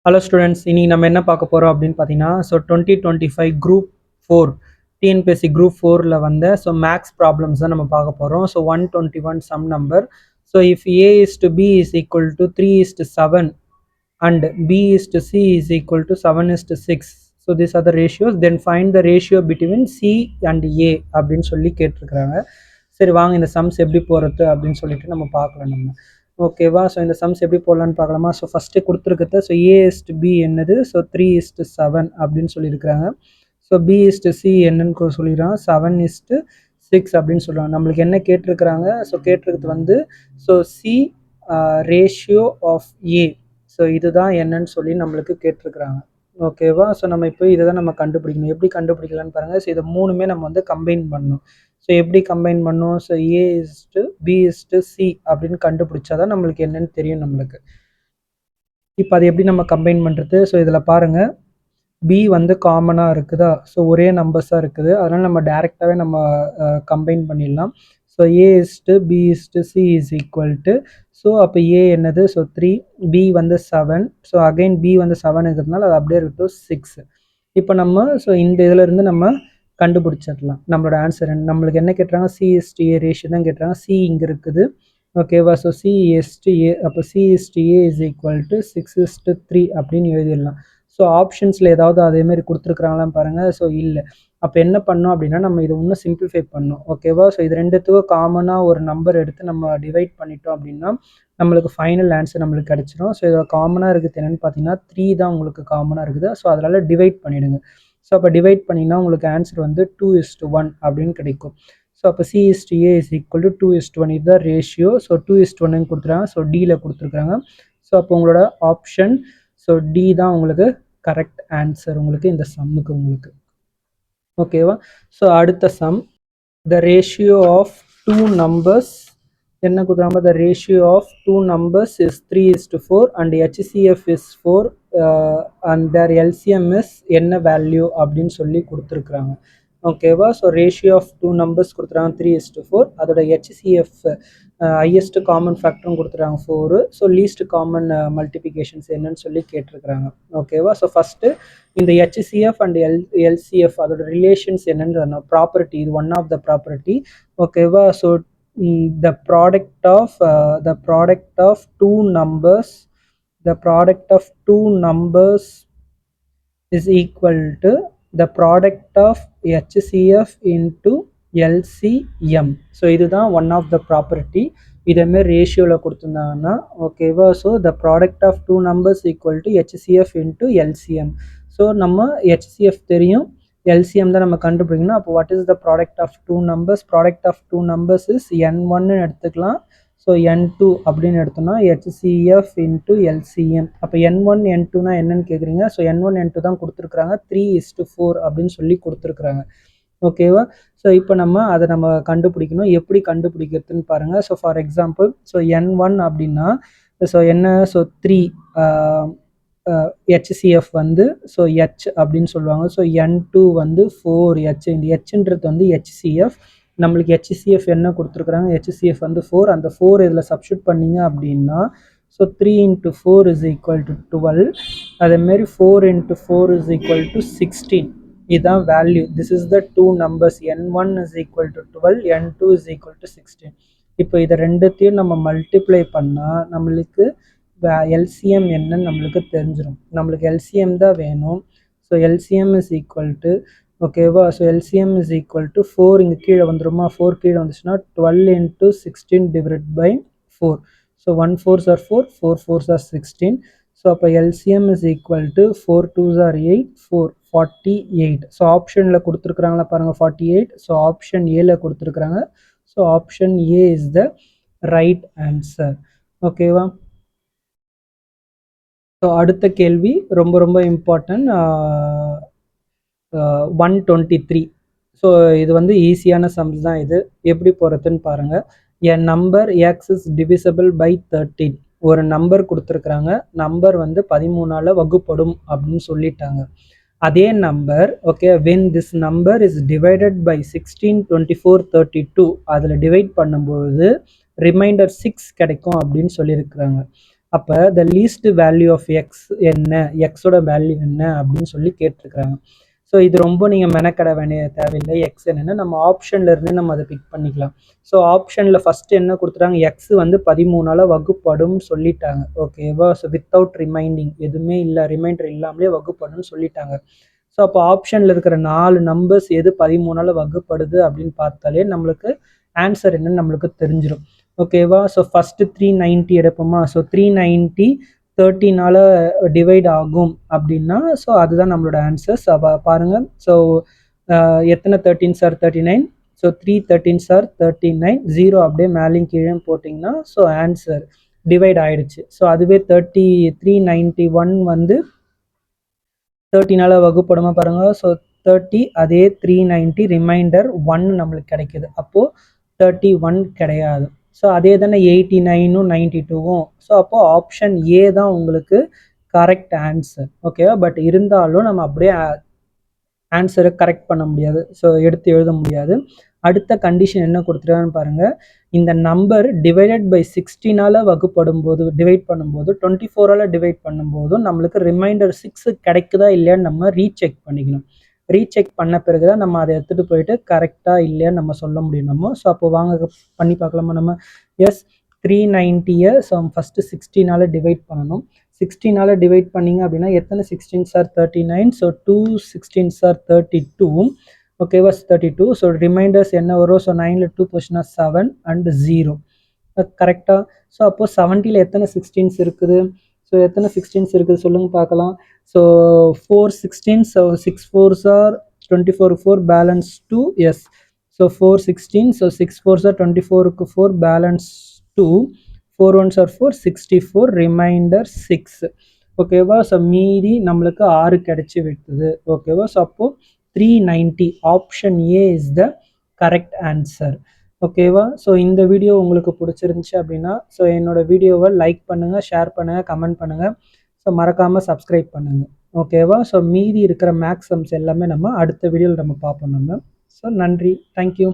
Hello students, இன்னைக்கு நம்ம என்ன பார்க்க போகிறோம் அப்படின்னு பார்த்தீங்கன்னா, 2025 குரூப் 4 டிஎன்பிஎஸ்சி குரூப் 4ல் வந்த மேக்ஸ் ப்ராப்ளம்ஸ் தான் நம்ம பார்க்க போகிறோம். 121 sum number. If A is to B is equal to 3 is to 7 and B is to C is equal to 7 is to 6. These are the ratios. Then find the ratio between C and A அப்படின்னு சொல்லி கேட்டிருக்கிறாங்க. சரி, வாங்க இந்த sums எப்படி போகிறது அப்படின்னு சொல்லிட்டு நம்ம பார்க்கலாம். நம்ம ஓகேவா? இந்த சம்ஸ் எப்படி போடலான்னு பார்க்கலாமா? ஃபஸ்ட்டு கொடுத்துருக்கிறது A is to B என்னது? 3 is to 7 அப்படின்னு சொல்லியிருக்கிறாங்க. B is to C என்னன்னு சொல்லிடுறாங்க, 7 is to 6 அப்படின்னு சொல்கிறாங்க. நம்மளுக்கு என்ன கேட்டிருக்கிறாங்க? கேட்டிருக்கிறது வந்து C ரேஷியோ ஆஃப் A. இதுதான் என்னன்னு சொல்லி நம்மளுக்கு கேட்டிருக்கிறாங்க. ஓகேவா? நம்ம இப்போ இதை தான் நம்ம கண்டுபிடிக்கணும். எப்படி கண்டுபிடிக்கலான்னு பாருங்கள். இதை மூணுமே நம்ம வந்து கம்பைன் பண்ணணும். எப்படி கம்பைன் பண்ணும்? A is to B is to C அப்படின்னு கண்டுபிடிச்சாதான் நம்மளுக்கு என்னன்னு தெரியும் நம்மளுக்கு. இப்போ அது எப்படி நம்ம கம்பைன் பண்ணுறது? இதில் பாருங்கள், B வந்து காமனாக இருக்குதா? ஒரே நம்பர்ஸாக இருக்குது. அதனால் நம்ம டேரெக்டாகவே நம்ம கம்பைன் பண்ணிடலாம். A is to B is to C is equal to, அப்போ A என்னது? 3, B வந்து 7. அகைன் B வந்து 7 இருக்கிறதுனால அது அப்படியே இருக்கட்டும் 6. இப்போ நம்ம இந்த இதில் இருந்து நம்ம கண்டுபிடிச்சிடலாம் நம்மளோட ஆன்சர். நம்மளுக்கு என்ன கேட்டுறாங்க? C is to A ratio தான் கேட்டுறாங்க. C இங்கே இருக்குது. ஓகேவா? C is to A, அப்போ C is to A is equal to 6 is to 3 அப்படின்னு எழுதிடலாம். ஆப்ஷன்ஸில் ஏதாவது அதேமாரி கொடுத்துருக்குறாங்களான்னு பாருங்கள். இல்லை. அப்போ என்ன பண்ணோம் அப்படின்னா, நம்ம இதை இன்னும் சிம்பிளிஃபை பண்ணோம். ஓகேவா? இது ரெண்டுத்துக்கும் காமனாக ஒரு நம்பர் எடுத்து நம்ம டிவைட் பண்ணிட்டோம் அப்படின்னா நம்மளுக்கு ஃபைனல் ஆன்சர் நம்மளுக்கு கிடச்சிரும். இதில் காமனாக இருக்குது என்னென்னு பார்த்தீங்கன்னா 3 தான் உங்களுக்கு காமனாக இருக்குது. அதனால் டிவைட் பண்ணிவிடுங்க. அப்போ டிவைட் பண்ணிங்கன்னா உங்களுக்கு ஆன்சர் வந்து 2:1 அப்படின்னு கிடைக்கும். அப்போ C is to A is equal to 2:1. இதுதான் ரேஷியோ. 2:1 கொடுத்துருக்காங்க. Dயில் கொடுத்துருக்காங்க. அப்போ உங்களோட ஆப்ஷன் D தான் உங்களுக்கு கரெக்ட் ஆன்சர் உங்களுக்கு இந்த சம்முக்கு உங்களுக்கு. ஓகேவா? அடுத்த sum, the ratio of 2 numbers என்ன கொடுக்குறாங்க? The ratio of 2 numbers is 3:4 and HCF is 4 and their LCM is என்ன வேல்யூ அப்படின்னு சொல்லி கொடுத்துருக்குறாங்க. ஓகேவா? ரேஷியோ ஆஃப் 2 நம்பர்ஸ் கொடுத்துறாங்க 3:4. அதோட HCF ஹையஸ்ட் காமன் ஃபேக்டரும் கொடுத்துறாங்க 4. லீஸ்ட் காமன் மல்டிபிகேஷன்ஸ் என்னன்னு சொல்லி கேட்டிருக்கிறாங்க. ஓகேவா? ஃபஸ்ட்டு இந்த HCF அண்ட் LCF அதோட ரிலேஷன்ஸ் என்னன்னு ப்ராப்பர்ட்டி, இது ஒன் ஆஃப் த ப்ராப்பர்ட்டி. ஓகேவா? the product of two numbers is equal to the product of HCF into LCM. இதுதான் ஒன் ஆஃப் த ப்ராப்பர்ட்டி. இதேமாரி ரேஷியோவில் கொடுத்துருந்தாங்கன்னா ஓகேவா? the product of two numbers equal to HCF into LCM. நம்ம HCF தெரியும், LCM தான் நம்ம கண்டுபிடிக்கணும். அப்போ what is the product of two numbers? Product of two numbers is N1 எடுத்துக்கலாம். N2 அப்படின்னு எடுத்தோம்னா HCF into LCM. அப்போ N1 N2னா என்னன்னு கேட்குறீங்க? N1 N2 தான் கொடுத்துருக்குறாங்க. 3:4 அப்படின்னு சொல்லி கொடுத்துருக்குறாங்க. ஓகேவா? இப்போ அதை நம்ம கண்டுபிடிக்கணும். எப்படி கண்டுபிடிக்கிறதுன்னு பாருங்கள். ஃபார் எக்ஸாம்பிள் N1 அப்படின்னா என்ன? 3 HCF வந்து H அப்படின்னு சொல்லுவாங்க. N2 வந்து 4H. இந்த Hன்றது வந்து HCF. நம்மளுக்கு HCF என்ன கொடுத்துருக்குறாங்க? HCF வந்து 4. அந்த 4 இதில் சப்ஸ்டியூட் பண்ணிங்க அப்படின்னா 3 × 4 is equal to 12. அதேமாரி 4 × 4 is equal to 16. இதுதான் value. This is the two numbers. N1 is equal to 12, N2 is equal to 16. இப்போ இதை ரெண்டுத்தையும் நம்ம மல்டிப்ளை பண்ணால் நம்மளுக்கு LCM என்னன்னு நம்மளுக்கு தெரிஞ்சிடும். நம்மளுக்கு LCM தான் வேணும். LCM is equal to, ஓகேவா? LCM is equal to 4. இங்கே கீழே வந்துடுமா? 4 கீழே வந்துச்சுன்னா 12 × 16 divided by 4. 1 4s are 4, 4 4s are 16. அப்போ LCM is equal to 4 2s are 8, 4 48. ஆப்ஷனில் கொடுத்துருக்குறாங்களா பாருங்கள் 48. ஆப்ஷன் ஏல கொடுத்துருக்குறாங்க. Option A is the right answer. ஓகேவா? அடுத்த கேள்வி ரொம்ப ரொம்ப இம்பார்ட்டன்ட். 123. இது வந்து ஈஸியான சம்ஸ் தான். இது எப்படி போகிறதுன்னு பாருங்கள். a number x is divisible by 13. ஒரு நம்பர் கொடுத்துருக்குறாங்க. நம்பர் வந்து 13ஆல் வகுப்படும் அப்படின்னு சொல்லிட்டாங்க. அதே number okay, when this number is divided by 16, 24, 32 அதில் டிவைட் பண்ணும்பொழுது ரிமைண்டர் 6 கிடைக்கும் அப்படின்னு சொல்லியிருக்கிறாங்க. அப்போ the least value of x என்ன, எக்ஸோட வேல்யூ என்ன அப்படின்னு சொல்லி கேட்டிருக்கிறாங்க. ஸோ இது ரொம்ப நீங்கள் மெனக்கட வேண்டிய தேவையில்லை. எக்ஸ் என்னென்னா நம்ம ஆப்ஷன்ல இருந்து நம்ம அதை பிக் பண்ணிக்கலாம். ஸோ ஆப்ஷனில் ஃபஸ்ட்டு என்ன கொடுத்துட்டாங்க, எக்ஸ் வந்து 13ஆல் வகுப்படும் சொல்லிட்டாங்க. ஓகேவா? ஸோ வித்தவுட் ரிமைண்டிங், எதுவுமே இல்லை, ரிமைண்டர் இல்லாமலே வகுப்படும்னு சொல்லிட்டாங்க. ஸோ அப்போ ஆப்ஷனில் இருக்கிற 4 நம்பர்ஸ் எது 13ஆல் வகுப்படுது அப்படின்னு பார்த்தாலே நம்மளுக்கு ஆன்சர் என்னன்னு நம்மளுக்கு தெரிஞ்சிடும். ஓகேவா? So first 390 எடுப்போமா? ஸோ 390 13ஆல் டிவைட் ஆகும் அப்படின்னா ஸோ அதுதான் நம்மளோட ஆன்சர்ஸ். பாருங்கள். ஸோ எத்தனை 13 சார் 39, ஸோ 3 13 சார் 39, 0 அப்படியே மேலேயும் கீழே போட்டிங்கன்னா ஸோ ஆன்சர் டிவைட் ஆயிடுச்சு. ஸோ அதுவே 391 வந்து 13ஆல் வகுப்படுமா பாருங்கள். ஸோ 30 அதே 390 ரிமைண்டர் 1 நம்மளுக்கு கிடைக்குது. அப்போது 31 கிடையாது. ஸோ அதே தானே 89ம் 92வும். ஸோ அப்போது ஆப்ஷன் ஏ தான் உங்களுக்கு கரெக்ட் ஆன்சர். ஓகேவா? பட் இருந்தாலும் நம்ம அப்படியே ஆன்சரை கரெக்ட் பண்ண முடியாது, ஸோ எடுத்து எழுத முடியாது. அடுத்த கண்டிஷன் என்ன கொடுத்துருக்கான்னு பாருங்கள். இந்த நம்பர் டிவைடட் பை 16ஆல் வகுப்படும் போது, டிவைட் பண்ணும்போது 24ஆல் டிவைட் பண்ணும்போதும் நம்மளுக்கு ரிமைண்டர் 6 கிடைக்குதா இல்லையான்னு நம்ம ரீசெக் பண்ணிக்கணும். ரீசெக் பண்ண பிறகு தான் நம்ம அதை எடுத்துகிட்டு போயிட்டு கரெக்டாக இல்லையான்னு நம்ம சொல்ல முடியும் நம்ம. ஸோ அப்போ வாங்க பண்ணி பார்க்கலாமா நம்ம. எஸ், 390 ஸோ ஃபஸ்ட்டு 16ஆல் டிவைட் பண்ணணும். 16ஆல் டிவைட் பண்ணிங்க அப்படின்னா எத்தனை 16 சார் 39, ஸோ 2 16 சார் 32. ஓகேவா? 32. ஸோ ரிமைண்டர்ஸ் என்ன வரும்? ஸோ 9ல் 2 போச்சுன்னா 7 அண்ட் 0 கரெக்டாக. ஸோ அப்போது 70ல் எத்தனை 16s இருக்குது? ஸோ எத்தனை 16s இருக்குது சொல்லுங்கள் பார்க்கலாம். So 4 16, so 6 4s are 24, 4 balance 2. Yes, so 4 16, so 6 4s are 24க்கு 4 பேலன்ஸ் 2, 4 1s are 4, 64 ரிமைண்டர் 6. ஓகேவா? ஸோ மீதி நம்மளுக்கு 6 கிடைச்சி விட்டுது. ஓகேவா? ஸோ அப்போது 390 option A is the correct answer. ஓகேவா? ஸோ இந்த வீடியோ உங்களுக்கு பிடிச்சிருந்துச்சு அப்படின்னா ஸோ என்னோடய வீடியோவை லைக் பண்ணுங்கள், ஷேர் பண்ணுங்கள், கமெண்ட் பண்ணுங்கள். ஸோ மறக்காமல் சப்ஸ்கிரைப் பண்ணுங்கள். ஓகேவா? ஸோ மீதி இருக்கிற மேக்ஸ் சம்ஸ் எல்லாமே நம்ம அடுத்த வீடியோவில் நம்ம பார்ப்போம் நம்ம. ஸோ நன்றி, தேங்க்யூ.